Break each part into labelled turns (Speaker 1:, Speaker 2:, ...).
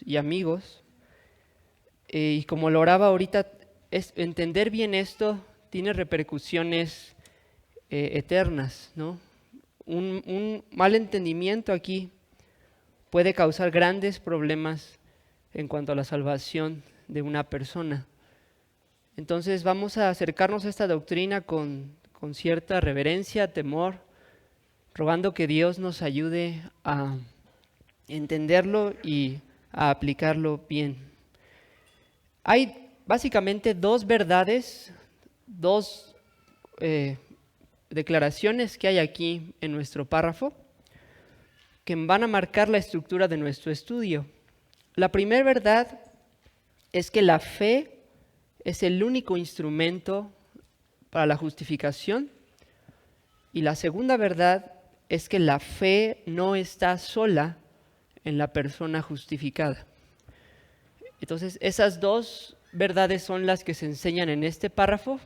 Speaker 1: y amigos. Y como lo oraba ahorita, entender bien esto tiene repercusiones eternas, ¿no? Un mal entendimiento aquí puede causar grandes problemas en cuanto a la salvación de una persona. Entonces vamos a acercarnos a esta doctrina con cierta reverencia, temor, rogando que Dios nos ayude a entenderlo y a aplicarlo bien. Hay básicamente dos verdades, dos declaraciones que hay aquí en nuestro párrafo que van a marcar la estructura de nuestro estudio. La primera verdad es que la fe es el único instrumento para la justificación, y la segunda verdad es que la fe no está sola en la persona justificada. Entonces, esas dos verdades son las que se enseñan en este párrafo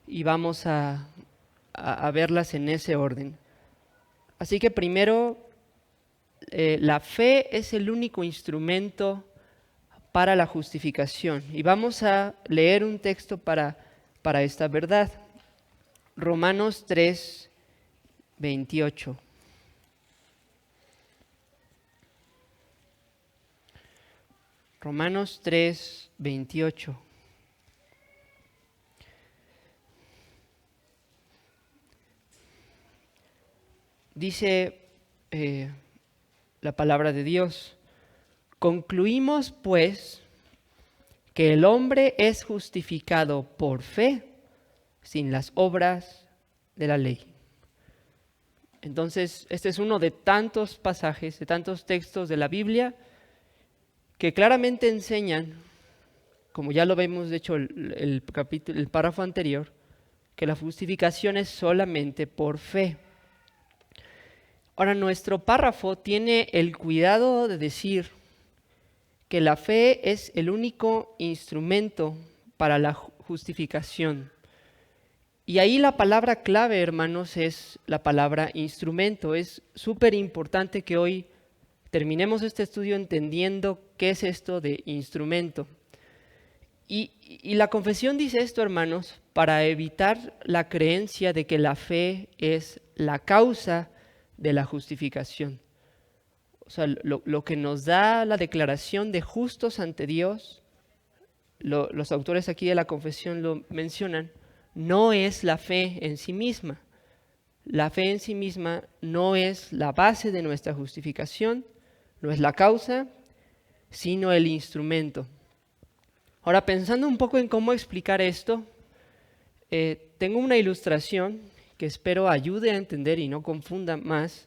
Speaker 1: y vamos a verlas en ese orden. Así que primero, la fe es el único instrumento para la justificación. Y vamos a leer un texto para esta verdad. Romanos 3, 28. Romanos 3, 28. Dice la palabra de Dios: concluimos pues que el hombre es justificado por fe sin las obras de la ley. Entonces, este es uno de tantos pasajes, de tantos textos de la Biblia que claramente enseñan, como ya lo vemos de hecho el párrafo anterior, que la justificación es solamente por fe. Ahora, nuestro párrafo tiene el cuidado de decir que la fe es el único instrumento para la justificación. Y ahí la palabra clave, hermanos, es la palabra instrumento. Es súper importante que hoy terminemos este estudio entendiendo qué es esto de instrumento. Y la confesión dice esto, hermanos, para evitar la creencia de que la fe es la causa de la justificación. O sea, lo que nos da la declaración de justos ante Dios, los autores aquí de la confesión lo mencionan, no es la fe en sí misma. La fe en sí misma no es la base de nuestra justificación, no es la causa, sino el instrumento. Ahora, pensando un poco en cómo explicar esto, tengo una ilustración que espero ayude a entender y no confunda más.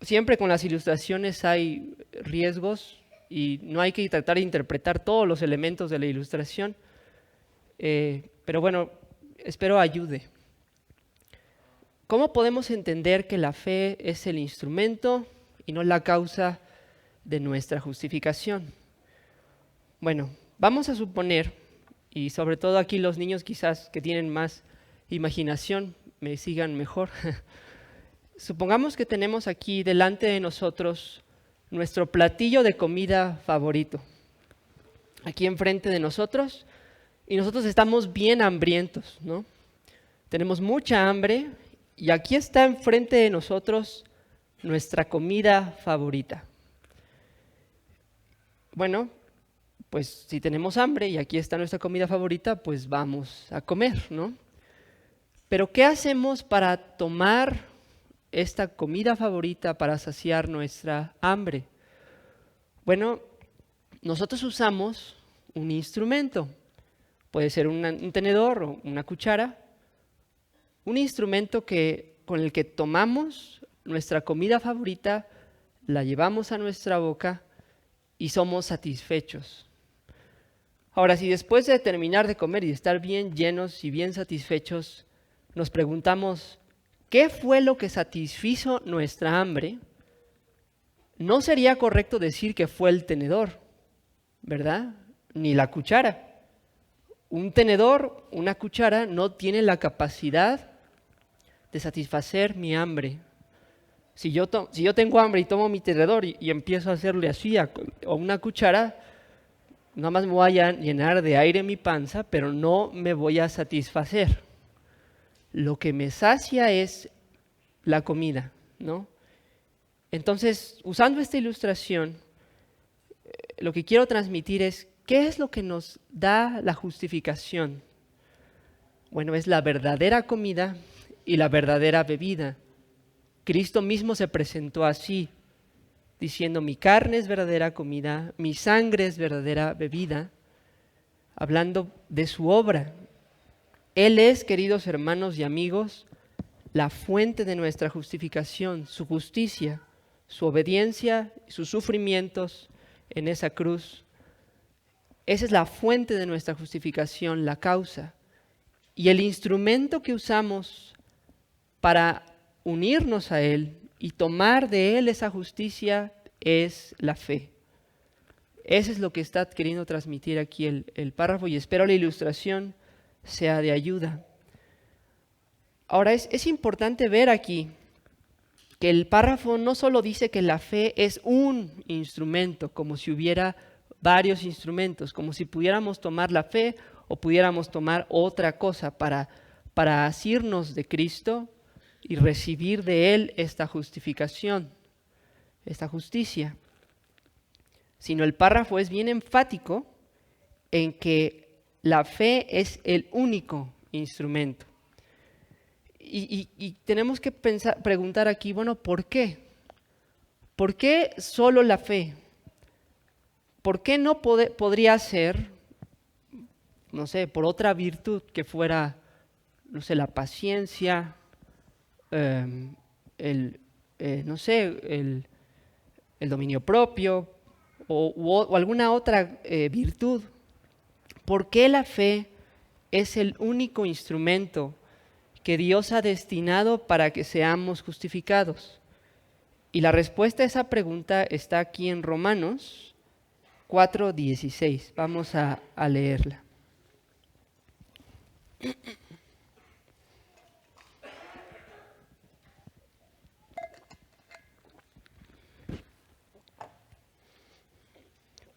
Speaker 1: Siempre con las ilustraciones hay riesgos y no hay que tratar de interpretar todos los elementos de la ilustración, pero bueno, espero ayude. ¿Cómo podemos entender que la fe es el instrumento y no la causa de nuestra justificación? Bueno, vamos a suponer, y sobre todo aquí los niños quizás que tienen más imaginación me sigan mejor. Supongamos que tenemos aquí delante de nosotros nuestro platillo de comida favorito, aquí enfrente de nosotros, y nosotros estamos bien hambrientos, ¿no? Tenemos mucha hambre y aquí está enfrente de nosotros nuestra comida favorita. Bueno, pues si tenemos hambre y aquí está nuestra comida favorita, pues vamos a comer, ¿no? Pero ¿qué hacemos para tomar esta comida favorita, para saciar nuestra hambre? Bueno, nosotros usamos un instrumento. Puede ser un tenedor o una cuchara. Un instrumento con el que tomamos nuestra comida favorita, la llevamos a nuestra boca y somos satisfechos. Ahora, si después de terminar de comer y estar bien llenos y bien satisfechos, nos preguntamos, ¿qué fue lo que satisfizo nuestra hambre? No sería correcto decir que fue el tenedor, ¿verdad? Ni la cuchara. Un tenedor, una cuchara, no tiene la capacidad de satisfacer mi hambre. Si yo tengo hambre y tomo mi tenedor y empiezo a hacerle así o una cuchara, nada más me voy a llenar de aire mi panza, pero no me voy a satisfacer. Lo que me sacia es la comida, ¿no? Entonces, usando esta ilustración, lo que quiero transmitir es, ¿qué es lo que nos da la justificación? Bueno, es la verdadera comida y la verdadera bebida. Cristo mismo se presentó así, diciendo, mi carne es verdadera comida, mi sangre es verdadera bebida, hablando de su obra. Él es, queridos hermanos y amigos, la fuente de nuestra justificación, su justicia, su obediencia, sus sufrimientos en esa cruz. Esa es la fuente de nuestra justificación, la causa. Y el instrumento que usamos para unirnos a Él y tomar de Él esa justicia es la fe. Eso es lo que está queriendo transmitir aquí el párrafo y espero la ilustración sea de ayuda. Ahora es importante ver aquí que el párrafo no solo dice que la fe es un instrumento, como si hubiera varios instrumentos, como si pudiéramos tomar la fe o pudiéramos tomar otra cosa para asirnos de Cristo y recibir de Él esta justificación, esta justicia. Sino el párrafo es bien enfático en que la fe es el único instrumento. Y tenemos que preguntar aquí, bueno, ¿por qué? ¿Por qué solo la fe? ¿Por qué no podría ser, no sé, por otra virtud que fuera, no sé, la paciencia, el dominio propio o alguna otra virtud? ¿Por qué la fe es el único instrumento que Dios ha destinado para que seamos justificados? Y la respuesta a esa pregunta está aquí en Romanos 4:16. Vamos a leerla.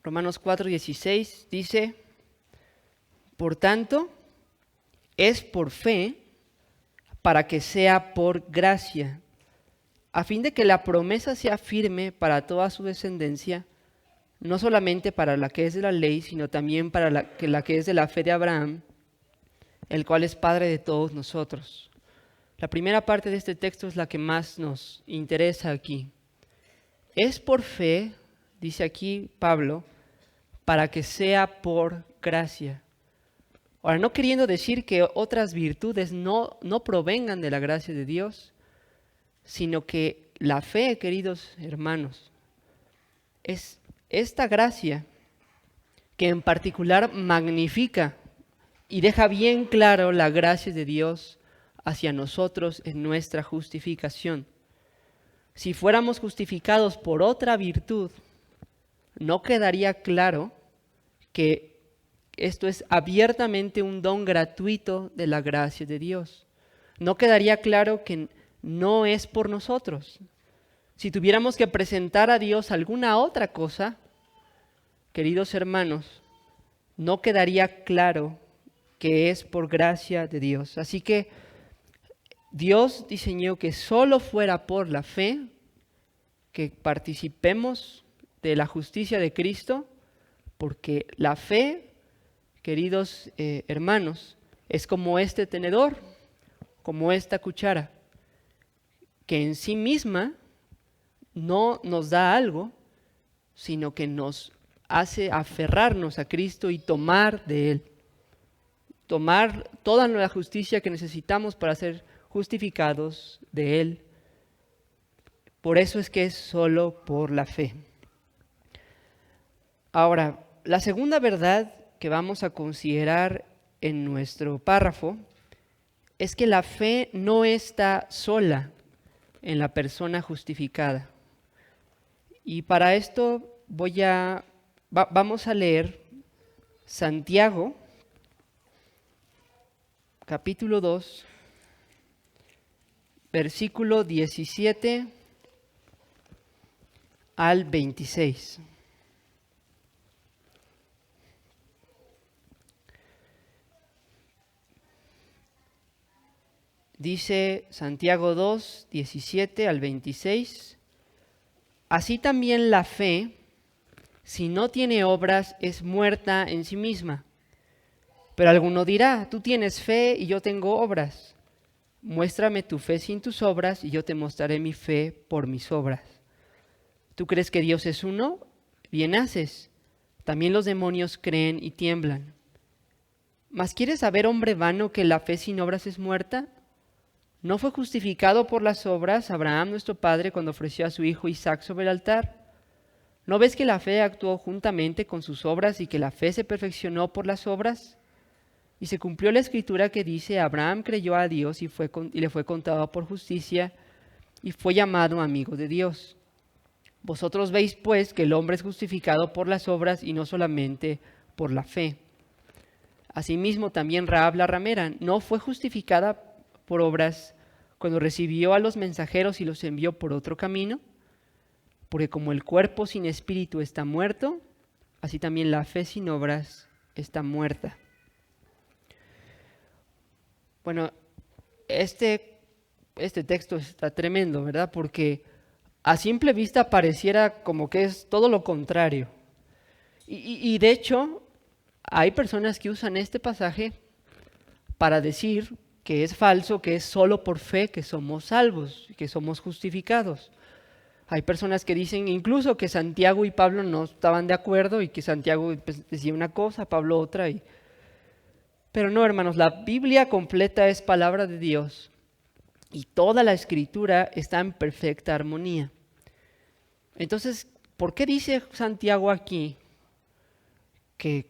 Speaker 1: Romanos 4:16 dice, por tanto, es por fe para que sea por gracia, a fin de que la promesa sea firme para toda su descendencia, no solamente para la que es de la ley, sino también para la que es de la fe de Abraham, el cual es Padre de todos nosotros. La primera parte de este texto es la que más nos interesa aquí. Es por fe, dice aquí Pablo, para que sea por gracia. Ahora, no queriendo decir que otras virtudes no provengan de la gracia de Dios, sino que la fe, queridos hermanos, es esta gracia que en particular magnifica y deja bien claro la gracia de Dios hacia nosotros en nuestra justificación. Si fuéramos justificados por otra virtud, no quedaría claro que esto es abiertamente un don gratuito de la gracia de Dios. No quedaría claro que no es por nosotros. Si tuviéramos que presentar a Dios alguna otra cosa, queridos hermanos, no quedaría claro que es por gracia de Dios. Así que Dios diseñó que solo fuera por la fe que participemos de la justicia de Cristo, porque la fe, queridos hermanos, es como este tenedor, como esta cuchara, que en sí misma no nos da algo, sino que nos hace aferrarnos a Cristo y tomar de Él. Tomar toda la justicia que necesitamos para ser justificados de Él. Por eso es que es solo por la fe. Ahora, la segunda verdad que vamos a considerar en nuestro párrafo es que la fe no está sola en la persona justificada. Y para esto vamos a leer Santiago, capítulo 2, versículo 17 al 26. Dice Santiago 2, 17 al 26. Así también la fe, si no tiene obras, es muerta en sí misma. Pero alguno dirá, tú tienes fe y yo tengo obras. Muéstrame tu fe sin tus obras y yo te mostraré mi fe por mis obras. ¿Tú crees que Dios es uno? Bien haces. También los demonios creen y tiemblan. ¿Mas quieres saber, hombre vano, que la fe sin obras es muerta? ¿No fue justificado por las obras Abraham nuestro padre cuando ofreció a su hijo Isaac sobre el altar? ¿No ves que la fe actuó juntamente con sus obras y que la fe se perfeccionó por las obras? Y se cumplió la escritura que dice, Abraham creyó a Dios y le fue contado por justicia y fue llamado amigo de Dios. Vosotros veis pues que el hombre es justificado por las obras y no solamente por la fe. Asimismo también Rahab la ramera no fue justificada por obras cuando recibió a los mensajeros y los envió por otro camino, porque como el cuerpo sin espíritu está muerto, así también la fe sin obras está muerta. Bueno, este texto está tremendo, ¿verdad? Porque a simple vista pareciera como que es todo lo contrario. Y de hecho, hay personas que usan este pasaje para decir que es falso, que es solo por fe que somos salvos, que somos justificados. Hay personas que dicen incluso que Santiago y Pablo no estaban de acuerdo y que Santiago decía una cosa, Pablo otra. Pero no, hermanos, la Biblia completa es palabra de Dios y toda la Escritura está en perfecta armonía. Entonces, ¿por qué dice Santiago aquí que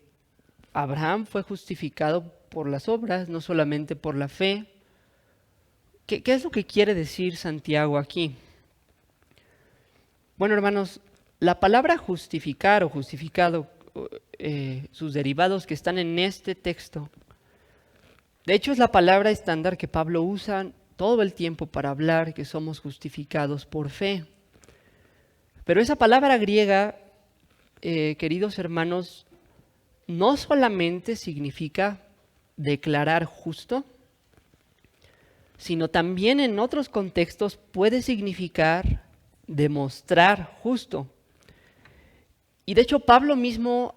Speaker 1: Abraham fue justificado por las obras, no solamente por la fe? ¿Qué es lo que quiere decir Santiago aquí? Bueno, hermanos, la palabra justificar o justificado, sus derivados que están en este texto, de hecho es la palabra estándar que Pablo usa todo el tiempo para hablar que somos justificados por fe. Pero esa palabra griega, queridos hermanos, no solamente significa declarar justo, sino también en otros contextos puede significar demostrar justo. Y de hecho Pablo mismo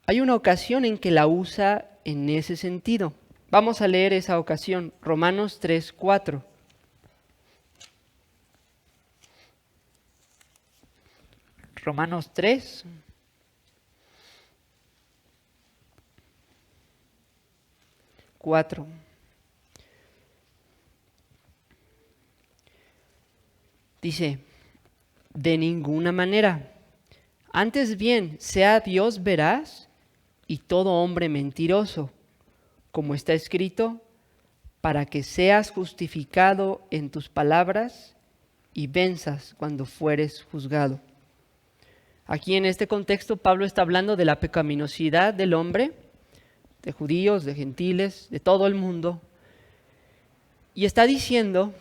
Speaker 1: hay una ocasión en que la usa en ese sentido. Vamos a leer esa ocasión, Romanos 3:4. Romanos 3. Dice, de ninguna manera. Antes bien, sea Dios veraz y todo hombre mentiroso, como está escrito, para que seas justificado en tus palabras y venzas cuando fueres juzgado. Aquí en este contexto Pablo está hablando de la pecaminosidad del hombre, de judíos, de gentiles, de todo el mundo, y está diciendo,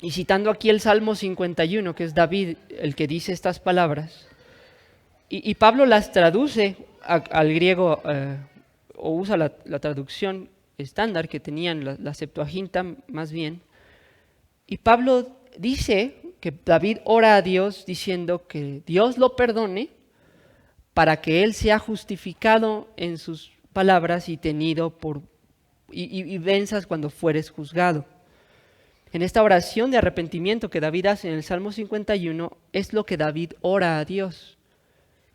Speaker 1: y citando aquí el Salmo 51, que es David el que dice estas palabras, y Pablo las traduce al griego, o usa la traducción estándar que tenían, la Septuaginta más bien, y Pablo dice que David ora a Dios diciendo que Dios lo perdone para que él sea justificado en sus palabras y tenido y venzas cuando fueres juzgado. En esta oración de arrepentimiento que David hace en el Salmo 51 es lo que David ora a Dios.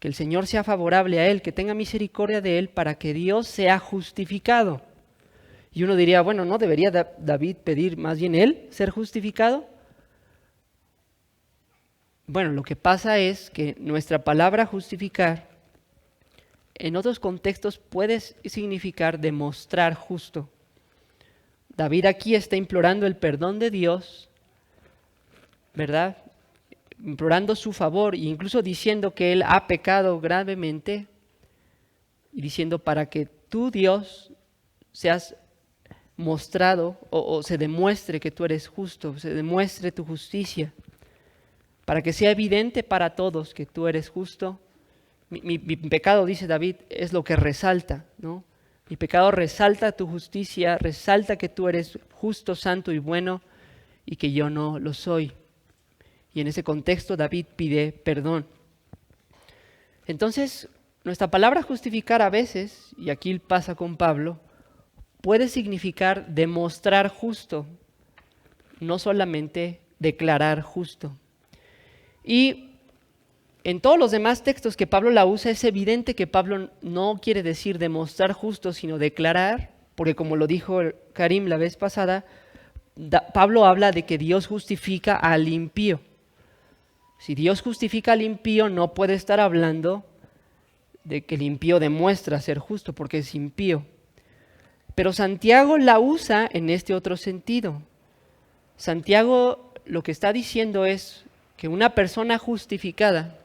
Speaker 1: Que el Señor sea favorable a él, que tenga misericordia de él para que Dios sea justificado. Y uno diría, bueno, ¿no debería David pedir más bien él ser justificado? Bueno, lo que pasa es que nuestra palabra justificar en otros contextos puede significar demostrar justo. David aquí está implorando el perdón de Dios, ¿verdad? Implorando su favor e incluso diciendo que él ha pecado gravemente y diciendo para que tú, Dios, seas mostrado o se demuestre que tú eres justo, se demuestre tu justicia. para que sea evidente para todos que tú eres justo. Mi pecado, dice David, es lo que resalta, ¿no? Mi pecado resalta tu justicia, resalta que tú eres justo, santo y bueno, y que yo no lo soy. Y en ese contexto David pide perdón. Entonces, nuestra palabra justificar a veces, y aquí pasa con Pablo, puede significar demostrar justo, no solamente declarar justo. Y en todos los demás textos que Pablo la usa, es evidente que Pablo no quiere decir demostrar justo, sino declarar, porque como lo dijo Karim la vez pasada, Pablo habla de que Dios justifica al impío. Si Dios justifica al impío, no puede estar hablando de que el impío demuestra ser justo, porque es impío. Pero Santiago la usa en este otro sentido. Santiago lo que está diciendo es que una persona justificada,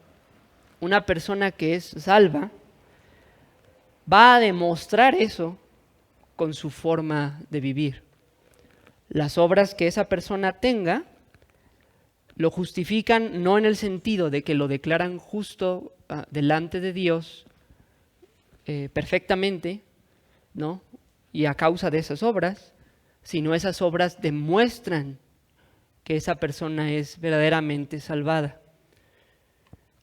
Speaker 1: una persona que es salva, va a demostrar eso con su forma de vivir. Las obras que esa persona tenga lo justifican no en el sentido de que lo declaran justo delante de Dios perfectamente, ¿no? Y a causa de esas obras, sino esas obras demuestran que esa persona es verdaderamente salvada.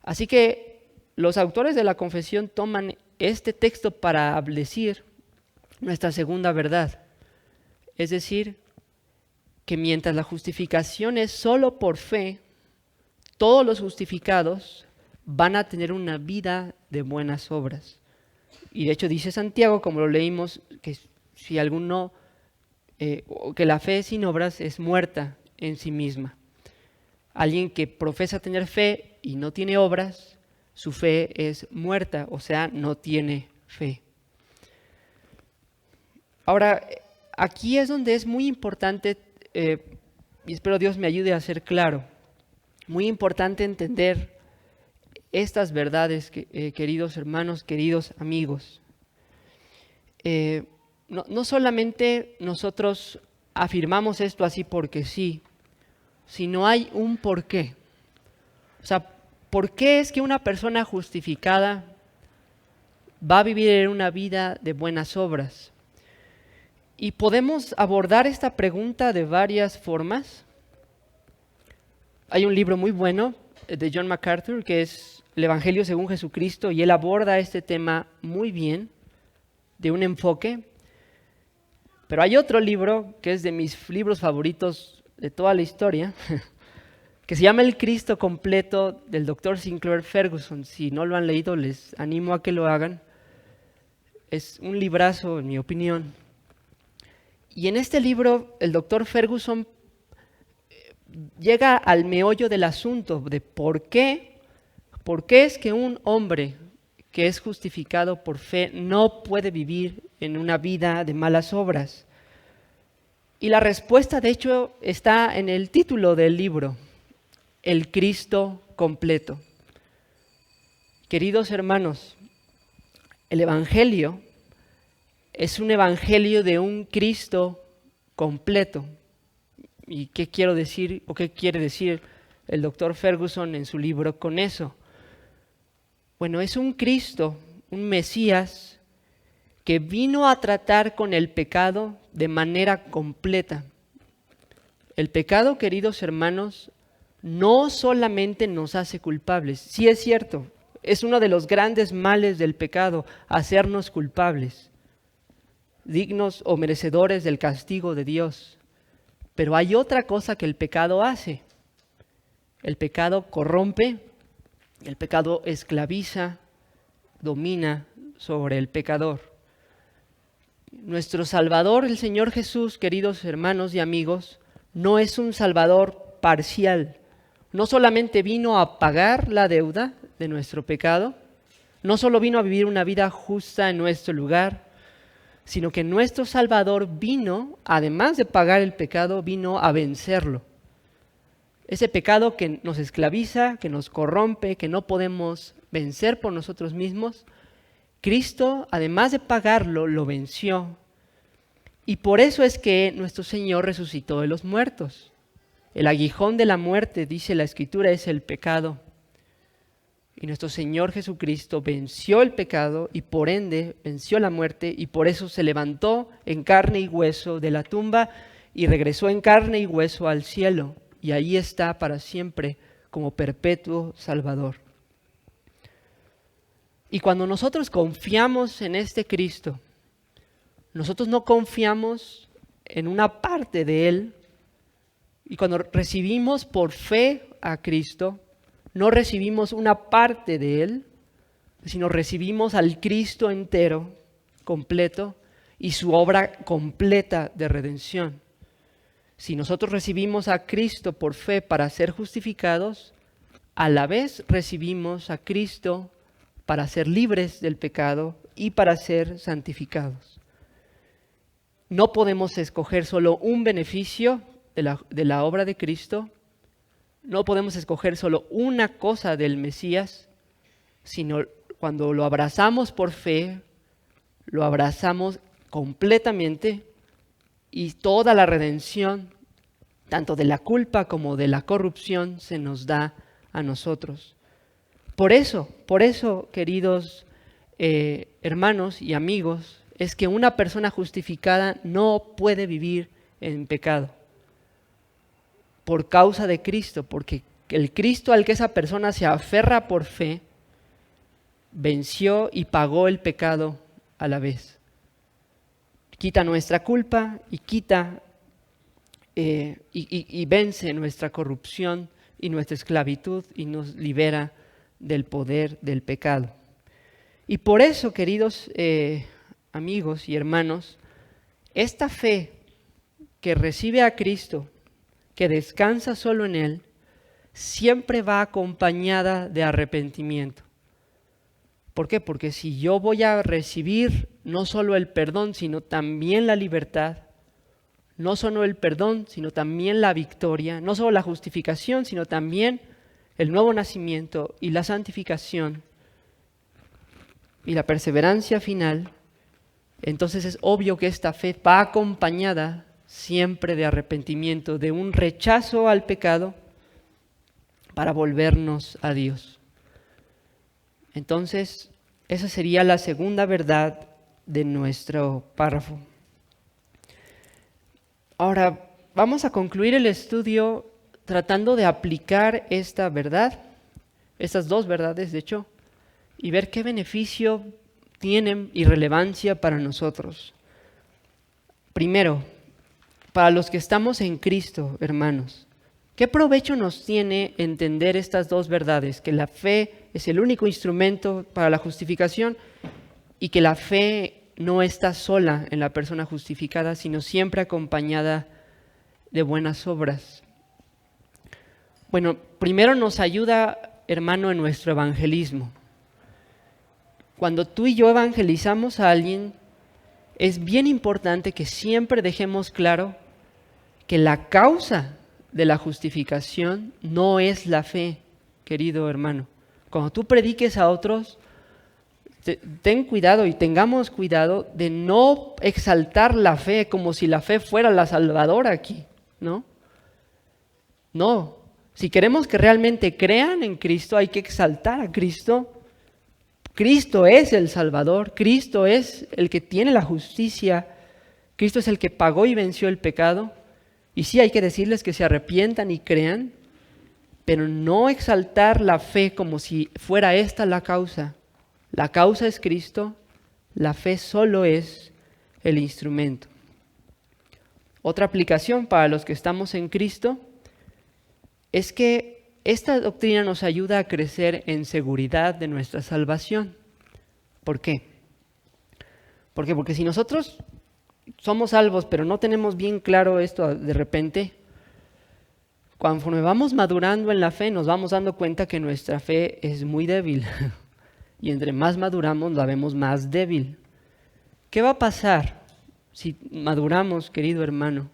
Speaker 1: Así que los autores de la confesión toman este texto para decir nuestra segunda verdad, es decir, que mientras la justificación es solo por fe, todos los justificados van a tener una vida de buenas obras. Y de hecho dice Santiago, como lo leímos, que si alguno, que la fe sin obras es muerta en sí misma. Alguien que profesa tener fe y no tiene obras, su fe es muerta, o sea, no tiene fe. Ahora, aquí es donde es muy importante, y espero Dios me ayude a ser claro, muy importante entender estas verdades, queridos hermanos, queridos amigos. No solamente nosotros afirmamos esto así porque sí, sino hay un porqué. O sea, ¿por qué es que una persona justificada va a vivir una vida de buenas obras? Y podemos abordar esta pregunta de varias formas. Hay un libro muy bueno de John MacArthur que es El Evangelio según Jesucristo, y él aborda este tema muy bien, de un enfoque. Pero hay otro libro que es de mis libros favoritos de toda la historia, que se llama El Cristo Completo, del Dr. Sinclair Ferguson. Si no lo han leído, les animo a que lo hagan. Es un librazo, en mi opinión. Y en este libro, el Dr. Ferguson llega al meollo del asunto de por qué es que un hombre que es justificado por fe no puede vivir en una vida de malas obras. Y la respuesta, de hecho, está en el título del libro, El Cristo Completo. Queridos hermanos, el Evangelio es un evangelio de un Cristo completo. ¿Y qué quiero decir o qué quiere decir el Dr. Ferguson en su libro con eso? Bueno, es un Cristo, un Mesías, que vino a tratar con el pecado de manera completa. El pecado, queridos hermanos, no solamente nos hace culpables. Sí es cierto, es uno de los grandes males del pecado, hacernos culpables, dignos o merecedores del castigo de Dios. Pero hay otra cosa que el pecado hace. El pecado corrompe, el pecado esclaviza, domina sobre el pecador. Nuestro Salvador, el Señor Jesús, queridos hermanos y amigos, no es un Salvador parcial. No solamente vino a pagar la deuda de nuestro pecado, no solo vino a vivir una vida justa en nuestro lugar, sino que nuestro Salvador vino, además de pagar el pecado, vino a vencerlo. Ese pecado que nos esclaviza, que nos corrompe, que no podemos vencer por nosotros mismos, Cristo, además de pagarlo, lo venció. Y por eso es que nuestro Señor resucitó de los muertos. El aguijón de la muerte, dice la Escritura, es el pecado. Y nuestro Señor Jesucristo venció el pecado y por ende venció la muerte y por eso se levantó en carne y hueso de la tumba y regresó en carne y hueso al cielo. Y ahí está para siempre como perpetuo Salvador. Y cuando nosotros confiamos en este Cristo, nosotros no confiamos en una parte de Él. Y cuando recibimos por fe a Cristo, no recibimos una parte de Él, sino recibimos al Cristo entero, completo, y su obra completa de redención. Si nosotros recibimos a Cristo por fe para ser justificados, a la vez recibimos a Cristo para ser libres del pecado y para ser santificados. No podemos escoger solo un beneficio de la obra de Cristo. No podemos escoger solo una cosa del Mesías, sino cuando lo abrazamos por fe, lo abrazamos completamente y toda la redención, tanto de la culpa como de la corrupción, se nos da a nosotros. Por eso, queridos hermanos y amigos, es que una persona justificada no puede vivir en pecado por causa de Cristo, porque el Cristo al que esa persona se aferra por fe venció y pagó el pecado a la vez. Quita nuestra culpa y quita y vence nuestra corrupción y nuestra esclavitud y nos libera del poder del pecado. Y por eso, queridos amigos y hermanos, esta fe que recibe a Cristo, que descansa solo en Él, siempre va acompañada de arrepentimiento. ¿Por qué? Porque si yo voy a recibir no solo el perdón, sino también la libertad, no solo el perdón, sino también la victoria, no solo la justificación, sino también el nuevo nacimiento y la santificación y la perseverancia final, entonces es obvio que esta fe va acompañada siempre de arrepentimiento, de un rechazo al pecado para volvernos a Dios. Entonces, esa sería la segunda verdad de nuestro párrafo. Ahora, vamos a concluir el estudio tratando de aplicar esta verdad, estas dos verdades, de hecho, y ver qué beneficio tienen y relevancia para nosotros. Primero, para los que estamos en Cristo, hermanos, ¿qué provecho nos tiene entender estas dos verdades? Que la fe es el único instrumento para la justificación y que la fe no está sola en la persona justificada, sino siempre acompañada de buenas obras. Bueno, primero nos ayuda, hermano, en nuestro evangelismo. Cuando tú y yo evangelizamos a alguien, es bien importante que siempre dejemos claro que la causa de la justificación no es la fe, querido hermano. Cuando tú prediques a otros, ten cuidado y tengamos cuidado de no exaltar la fe como si la fe fuera la salvadora aquí, ¿no? No, si queremos que realmente crean en Cristo, hay que exaltar a Cristo. Cristo es el Salvador, Cristo es el que tiene la justicia, Cristo es el que pagó y venció el pecado. Y sí hay que decirles que se arrepientan y crean, pero no exaltar la fe como si fuera esta la causa. La causa es Cristo, la fe solo es el instrumento. Otra aplicación para los que estamos en Cristo es que esta doctrina nos ayuda a crecer en seguridad de nuestra salvación. ¿Por qué? Porque si nosotros somos salvos, pero no tenemos bien claro esto de repente, conforme vamos madurando en la fe, nos vamos dando cuenta que nuestra fe es muy débil. Y entre más maduramos, la vemos más débil. ¿Qué va a pasar si maduramos, querido hermano?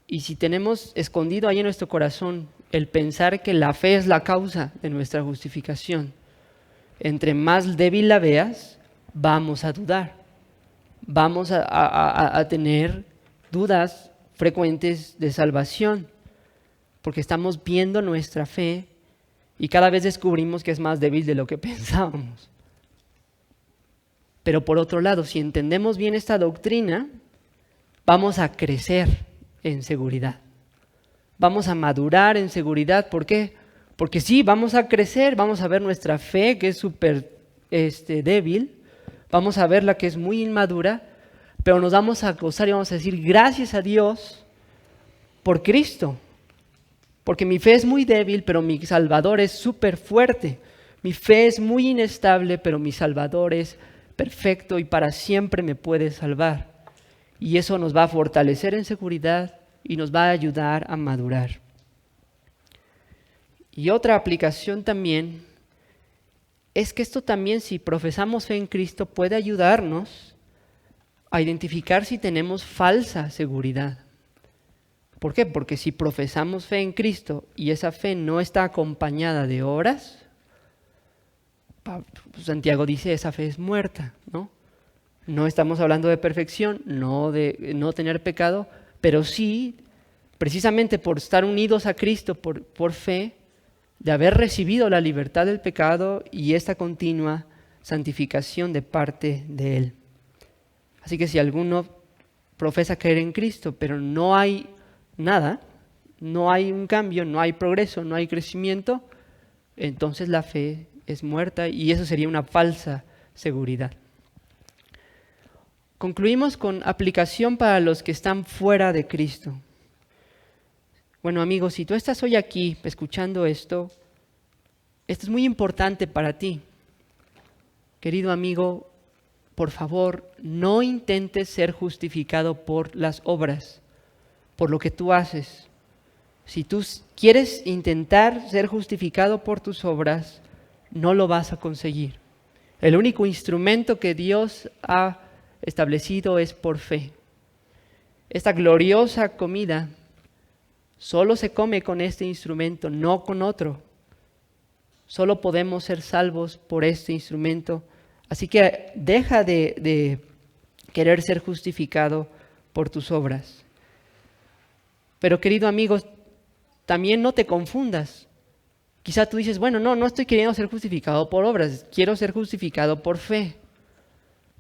Speaker 1: Y si tenemos escondido ahí en nuestro corazón el pensar que la fe es la causa de nuestra justificación, entre más débil la veas, vamos a dudar. Vamos a tener dudas frecuentes de salvación. porque estamos viendo nuestra fe y cada vez descubrimos que es más débil de lo que pensábamos. Pero por otro lado, si entendemos bien esta doctrina, vamos a crecer en seguridad. Vamos a madurar en seguridad. ¿Por qué? Porque sí, vamos a crecer, vamos a ver nuestra fe que es súper débil, vamos a ver la que es muy inmadura, pero nos vamos a gozar y vamos a decir gracias a Dios por Cristo. Porque mi fe es muy débil, pero mi Salvador es súper fuerte. Mi fe es muy inestable, pero mi Salvador es perfecto y para siempre me puede salvar. Y eso nos va a fortalecer en seguridad y nos va a ayudar a madurar. Y otra aplicación también es que esto también, si profesamos fe en Cristo, puede ayudarnos a identificar si tenemos falsa seguridad. ¿Por qué? Porque si profesamos fe en Cristo y esa fe no está acompañada de obras, Santiago dice esa fe es muerta, ¿no? No estamos hablando de perfección, no de no tener pecado, pero sí, precisamente por estar unidos a Cristo por fe, de haber recibido la libertad del pecado y esta continua santificación de parte de Él. Así que si alguno profesa creer en Cristo, pero no hay nada, no hay un cambio, no hay progreso, no hay crecimiento, entonces la fe es muerta y eso sería una falsa seguridad. Concluimos con aplicación para los que están fuera de Cristo. Bueno, amigos, si tú estás hoy aquí escuchando esto es muy importante para ti. Querido amigo, por favor, no intentes ser justificado por las obras, por lo que tú haces. Si tú quieres intentar ser justificado por tus obras, no lo vas a conseguir. El único instrumento que Dios ha establecido es por fe. Esta gloriosa comida solo se come con este instrumento, no con otro. Solo podemos ser salvos por este instrumento. Así que deja de querer ser justificado por tus obras. Pero querido amigo, también no te confundas. Quizá tú dices, bueno, no estoy queriendo ser justificado por obras, quiero ser justificado por fe.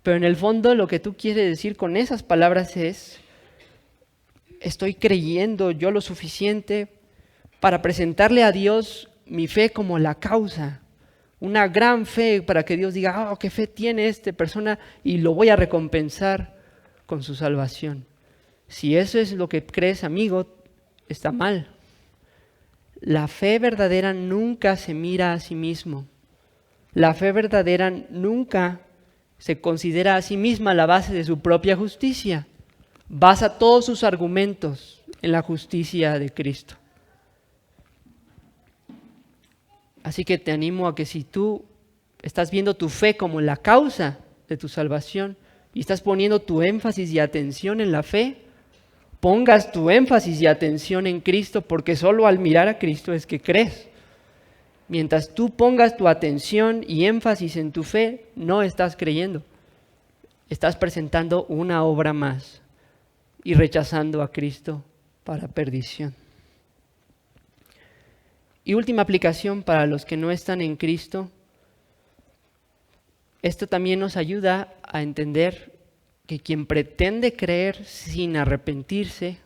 Speaker 1: Pero en el fondo lo que tú quieres decir con esas palabras es, estoy creyendo yo lo suficiente para presentarle a Dios mi fe como la causa. Una gran fe para que Dios diga, qué fe tiene esta persona y lo voy a recompensar con su salvación. Si eso es lo que crees, amigo, está mal. La fe verdadera nunca se mira a sí mismo. La fe verdadera nunca se considera a sí misma la base de su propia justicia. Basa todos sus argumentos en la justicia de Cristo. Así que te animo a que si tú estás viendo tu fe como la causa de tu salvación y estás poniendo tu énfasis y atención en la fe, pongas tu énfasis y atención en Cristo, porque solo al mirar a Cristo es que crees. Mientras tú pongas tu atención y énfasis en tu fe, no estás creyendo. Estás presentando una obra más y rechazando a Cristo para perdición. Y última aplicación para los que no están en Cristo. Esto también nos ayuda a entender que quien pretende creer sin arrepentirse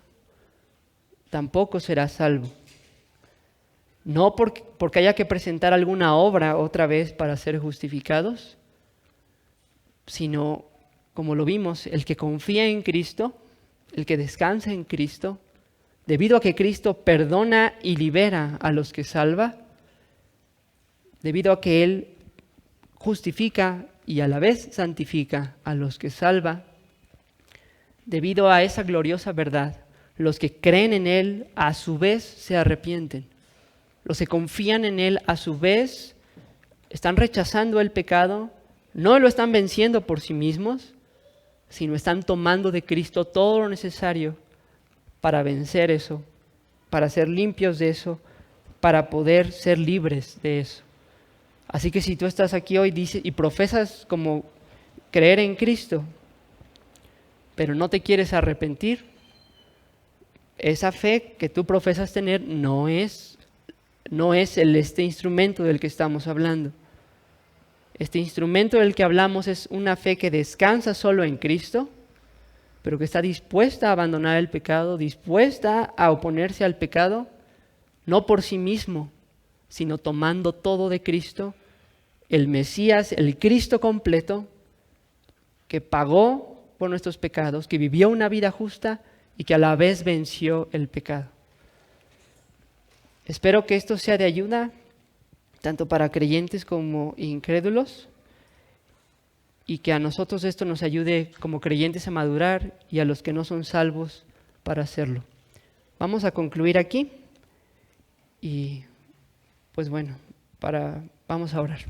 Speaker 1: tampoco será salvo. No porque haya que presentar alguna obra otra vez para ser justificados, sino, como lo vimos, el que confía en Cristo, el que descansa en Cristo, debido a que Cristo perdona y libera a los que salva, debido a que Él justifica y a la vez santifica a los que salva, debido a esa gloriosa verdad, los que creen en Él a su vez se arrepienten. Los que confían en Él a su vez están rechazando el pecado, no lo están venciendo por sí mismos, sino están tomando de Cristo todo lo necesario para vencer eso, para ser limpios de eso, para poder ser libres de eso. Así que si tú estás aquí hoy y profesas como creer en Cristo, pero no te quieres arrepentir, esa fe que tú profesas tener no es este instrumento del que estamos hablando. Este instrumento del que hablamos es una fe que descansa solo en Cristo, pero que está dispuesta a abandonar el pecado, dispuesta a oponerse al pecado, no por sí mismo, sino tomando todo de Cristo, el Mesías, el Cristo completo, que pagó por nuestros pecados, que vivió una vida justa y que a la vez venció el pecado. Espero que esto sea de ayuda tanto para creyentes como incrédulos, y que a nosotros esto nos ayude como creyentes a madurar y a los que no son salvos para hacerlo. Vamos a concluir aquí y pues bueno, vamos a orar.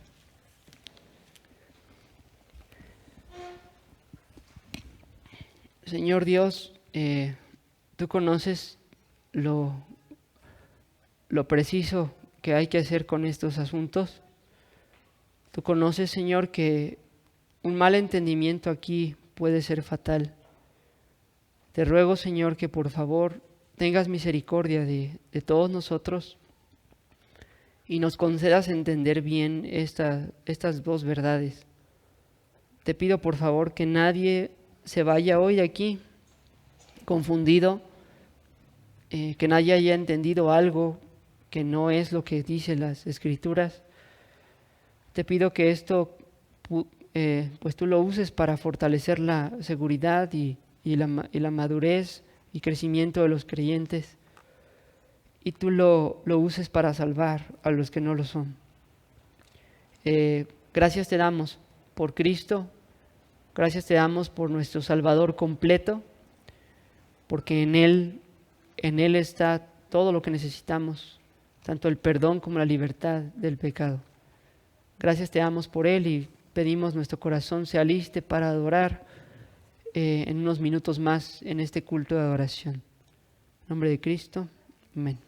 Speaker 1: Señor Dios, tú conoces lo preciso que hay que hacer con estos asuntos. Tú conoces, Señor, que un mal entendimiento aquí puede ser fatal. Te ruego, Señor, que por favor tengas misericordia de todos nosotros y nos concedas entender bien estas dos verdades. Te pido por favor que nadie se vaya hoy de aquí confundido, que nadie haya entendido algo que no es lo que dicen las Escrituras. Te pido que esto pues tú lo uses para fortalecer la seguridad y la madurez y crecimiento de los creyentes, y tú lo uses para salvar a los que no lo son. Gracias te damos por Cristo, gracias te damos por nuestro Salvador completo, porque en Él está todo lo que necesitamos, tanto el perdón como la libertad del pecado. Gracias te damos por Él y pedimos nuestro corazón se aliste para adorar en unos minutos más en este culto de adoración. En nombre de Cristo, amén.